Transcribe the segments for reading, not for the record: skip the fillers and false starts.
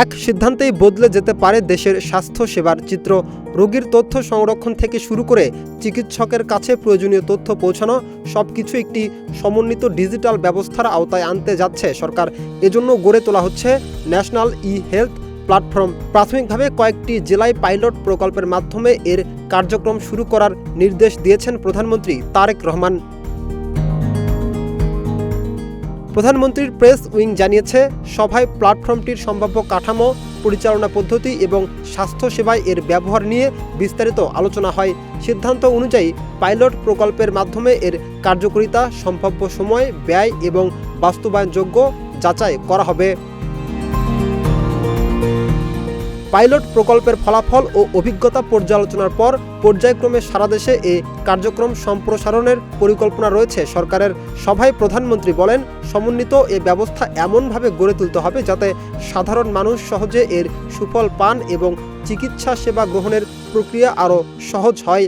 এক সিদ্ধান্তেই বদলে যেতে পারে দেশের স্বাস্থ্য সেবার চিত্র। রোগীর তথ্য সংরক্ষণ থেকে শুরু করে চিকিৎসকের কাছে প্রয়োজনীয় তথ্য পৌঁছানো সবকিছু একটি সমন্বিত ডিজিটাল ব্যবস্থার আওতায় আনতে যাচ্ছে সরকার। এজন্য গড়ে তোলা হচ্ছে ন্যাশনাল ই-হেলথ প্ল্যাটফর্ম। প্রাথমিকভাবে কয়েকটি জেলায় পাইলট প্রকল্পের মাধ্যমে এর কার্যক্রম শুরু করার নির্দেশ দিয়েছেন প্রধানমন্ত্রী তারেক রহমান। প্রধানমন্ত্রীর প্রেস উইং জানিয়েছে, সভায় প্ল্যাটফর্মটির সম্ভাব্য কাঠামো, পরিচালনা পদ্ধতি এবং স্বাস্থ্যসেবায় এর ব্যবহার নিয়ে বিস্তারিত আলোচনা হয়। সিদ্ধান্ত অনুযায়ী পাইলট প্রকল্পের মাধ্যমে এর কার্যকারিতা, সম্ভাব্য সময়, ব্যয় এবং বাস্তবায়নযোগ্য যাচাই করা হবে। পাইলট প্রকল্পের ফলাফল ও অভিজ্ঞতা পর্যালোচনার পর পর্যায়ক্রমে সারা দেশে এ কার্যক্রম সম্প্রসারণের পরিকল্পনা রয়েছে সরকারের। সভায় প্রধানমন্ত্রী বলেন, সমন্বিত এ ব্যবস্থা এমনভাবে গড়ে তুলতে হবে যাতে সাধারণ মানুষ সহজে এর সুফল পান এবং চিকিৎসা সেবা গ্রহণের প্রক্রিয়া আরও সহজ হয়।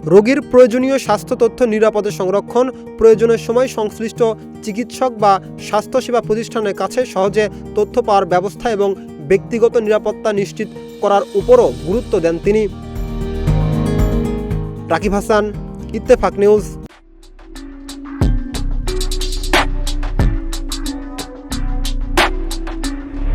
রোগীর প্রয়োজনীয় স্বাস্থ্য তথ্য নিরাপদে সংরক্ষণ, প্রয়োজনের সময় সংশ্লিষ্ট চিকিৎসক বা স্বাস্থ্যসেবা প্রতিষ্ঠানের কাছে সহজে তথ্য পাওয়ার ব্যবস্থা এবং ব্যক্তিগত নিরাপত্তা নিশ্চিত করার উপরও গুরুত্ব দেন তিনি। রাকিব হাসান, ইত্তেফাক নিউজ।